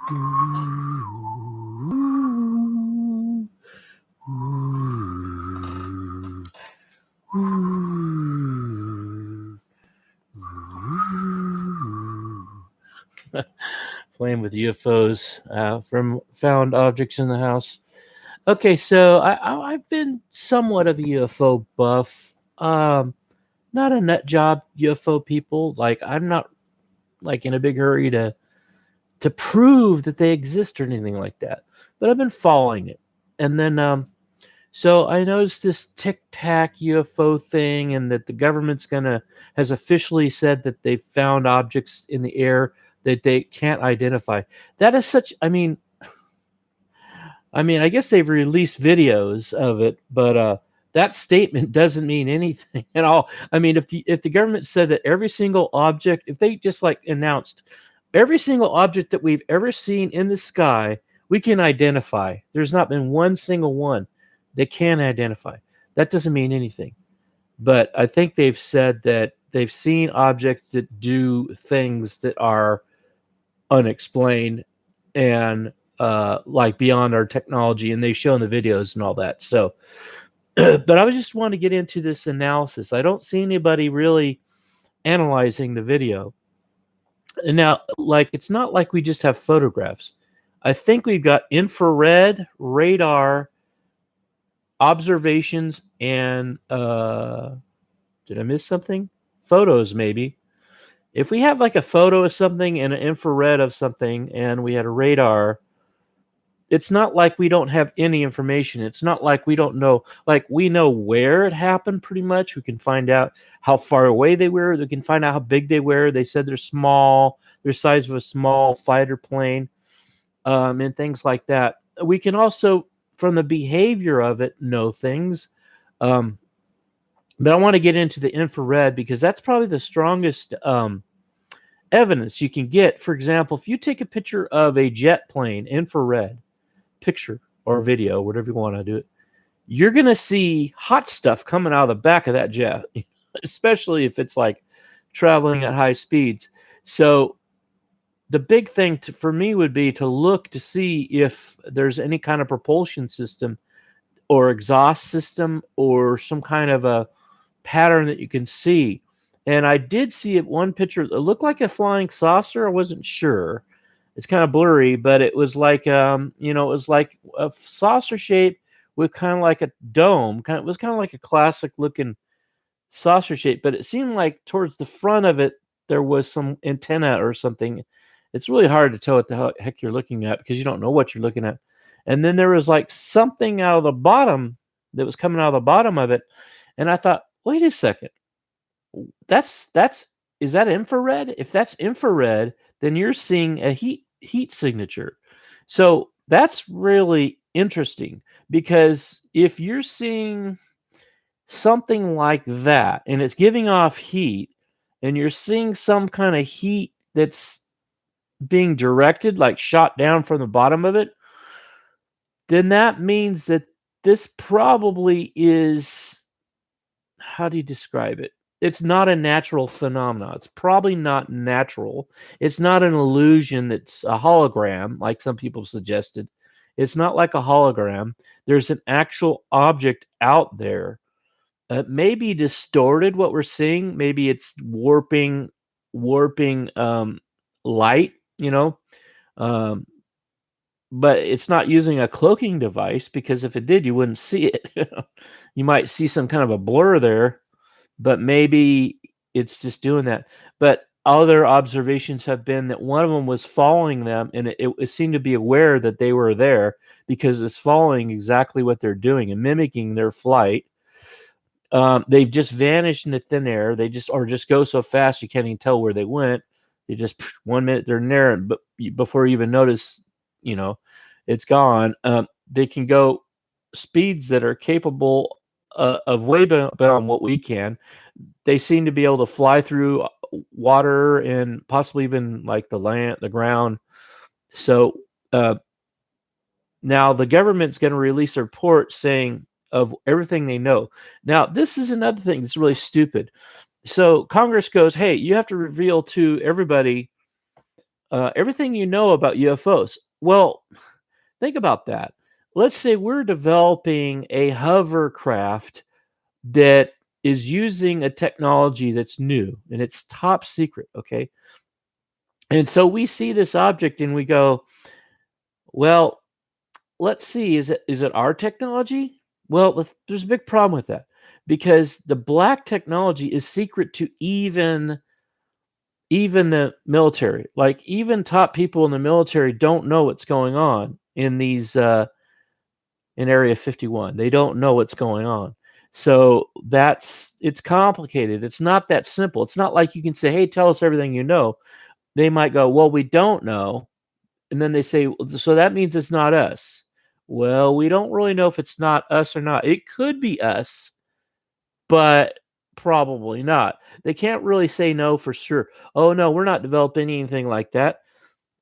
Playing with UFOs from found objects in the house. Okay, so I've been somewhat of a UFO buff. Not a nut job UFO people. Like I'm not like in a big hurry to prove that they exist or anything like that. But I've been following it, and then so I noticed this Tic Tac UFO thing, and that the government's gonna has officially said that they found objects in the air that they can't identify. That is such. I mean, I guess they've released videos of it, but that statement doesn't mean anything at all. I mean, if the government said that every single object, if they just like announced every single object that we've ever seen in the sky, we can identify. There's not been one single one they can identify. That doesn't mean anything. But I think they've said that they've seen objects that do things that are unexplained and like beyond our technology, and they've shown the videos and all that. So, but I was just want to get into this analysis. I don't see anybody really analyzing the video. And now, like, it's not like we just have photographs. I think we've got infrared, radar, observations, and did I miss something? Photos, maybe. If we have like a photo of something and an infrared of something, and we had a radar, it's not like we don't have any information. It's not like we don't know. Like, we know where it happened pretty much. We can find out how far away they were. We can find out how big they were. They said they're small. They're the size of a small fighter plane, and things like that. We can also, from the behavior of it, know things. But I want to get into the infrared because that's probably the strongest evidence you can get. For example, if you take a picture of a jet plane, infrared picture or video, whatever you want to do it, you're going to see hot stuff coming out of the back of that jet, especially if it's like traveling at high speeds. So the big thing for me would be to look to see if there's any kind of propulsion system or exhaust system or some kind of a pattern that you can see. And I did see it one picture. It looked like a flying saucer. I wasn't sure. It's kind of blurry, but it was like it was like a saucer shape with kind of like a dome. It was kind of like a classic looking saucer shape, but it seemed like towards the front of it there was some antenna or something. It's really hard to tell what the heck you're looking at because you don't know what you're looking at. And then there was like something out of the bottom that was coming out of the bottom of it, and I thought, wait a second. That's is that infrared? If that's infrared, then you're seeing a heat signature. So that's really interesting because if you're seeing something like that and it's giving off heat and you're seeing some kind of heat that's being directed, like shot down from the bottom of it, then that means that this probably is, how do you describe it? It's not a natural phenomenon. It's probably not natural. It's not an illusion that's a hologram, like some people suggested. It's not like a hologram. There's an actual object out there. Maybe distorted what we're seeing. Maybe it's warping light, um, but it's not using a cloaking device because if it did, you wouldn't see it. You might see some kind of a blur there, but maybe it's just doing that. But other observations have been that one of them was following them, and it seemed to be aware that they were there because it's following exactly what they're doing and mimicking their flight. They've just vanished into thin air. They just go so fast you can't even tell where they went. They just 1 minute they're in there, but before you even notice, it's gone. They can go speeds that are capable of way beyond what we can. They seem to be able to fly through water and possibly even like the ground. So now the government's going to release a report saying of everything they know. Now, this is another thing that's really stupid. So Congress goes, hey, you have to reveal to everybody everything you know about UFOs. Well, think about that. Let's say we're developing a hovercraft that is using a technology that's new and it's top secret, okay? And so we see this object and we go, well, let's see, is it our technology? Well, there's a big problem with that because the black technology is secret to even the military. Like even top people in the military don't know what's going on in these in Area 51. They don't know what's going on. So it's complicated. It's not that simple. It's not like you can say, "Hey, tell us everything you know." They might go, "Well, we don't know." And then they say, "Well, so that means it's not us." Well, we don't really know if it's not us or not. It could be us, but probably not. They can't really say no for sure. "Oh, no, we're not developing anything like that."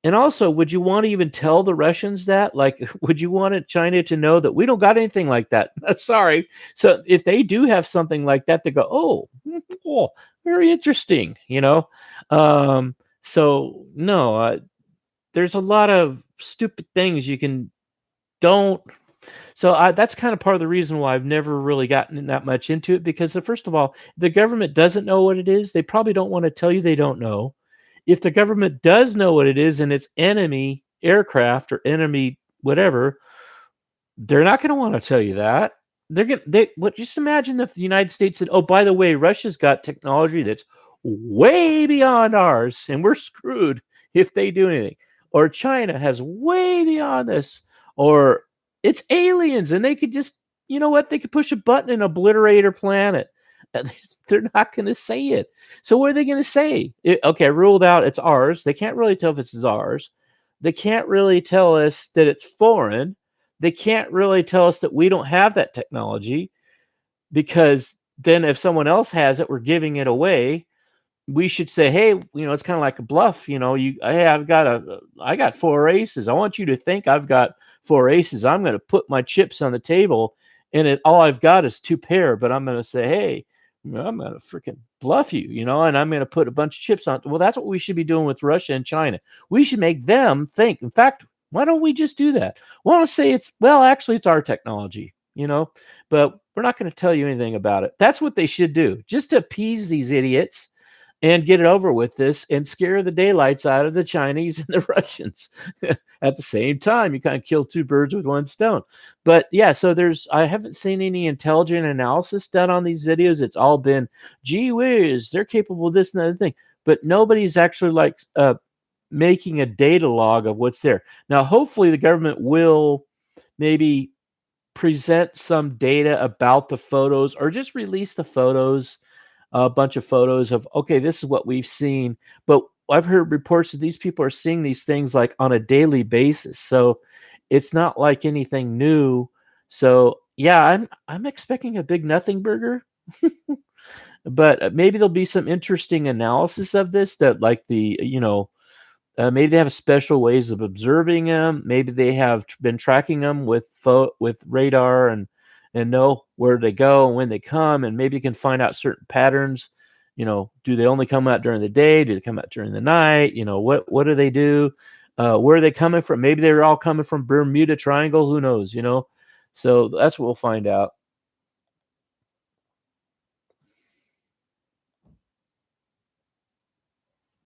And also, would you wanna even tell the Russians that? Like, would you want China to know that we don't got anything like that? Sorry. So if they do have something like that, they go, "Oh, oh, very interesting," you know? So no, there's a lot of stupid things you can don't so that's kind of part of the reason why I've never really gotten that much into it because first of all, the government doesn't know what it is. They probably don't want to tell you they don't know. If the government does know what it is and it's enemy aircraft or enemy whatever, they're not going to want to tell you that. They're going they what just imagine if the United States said, "Oh, by the way, Russia's got technology that's way beyond ours and we're screwed if they do anything." Or China has way beyond this or it's aliens and they could just you know what? They could push a button and obliterate our planet. And they're not going to say it. So what are they going to say? Okay, ruled out it's ours. They can't really tell if it's ours. They can't really tell us that it's foreign. They can't really tell us that we don't have that technology because then if someone else has it, we're giving it away. We should say, "Hey, it's kind of like a bluff. Hey, I got four aces. I want you to think I've got four aces. I'm going to put my chips on the table, and all I've got is two pair. But I'm going to say, hey, I'm going to freaking bluff you, and I'm going to put a bunch of chips on. Well, that's what we should be doing with Russia and China. We should make them think. In fact, why don't we just do that? We want to say actually, it's our technology, but we're not going to tell you anything about it. That's what they should do, just to appease these idiots and get it over with this and scare the daylights out of the Chinese and the Russians. At the same time, you kind of kill two birds with one stone. But yeah, so I haven't seen any intelligent analysis done on these videos. It's all been, gee whiz, they're capable of this and other thing. But nobody's actually making a data log of what's there. Now, hopefully the government will maybe present some data about the photos or just release the photos, a bunch of photos of, okay, this is what we've seen. But I've heard reports that these people are seeing these things like on a daily basis. So it's not like anything new. So yeah, I'm expecting a big nothing burger. But maybe there'll be some interesting analysis of this that like maybe they have special ways of observing them. Maybe they have been tracking them with radar and know where they go and when they come, and maybe you can find out certain patterns. Do they only come out during the day? Do they come out during the night? What do they do? Where are they coming from? Maybe they're all coming from Bermuda Triangle. Who knows? So that's what we'll find out.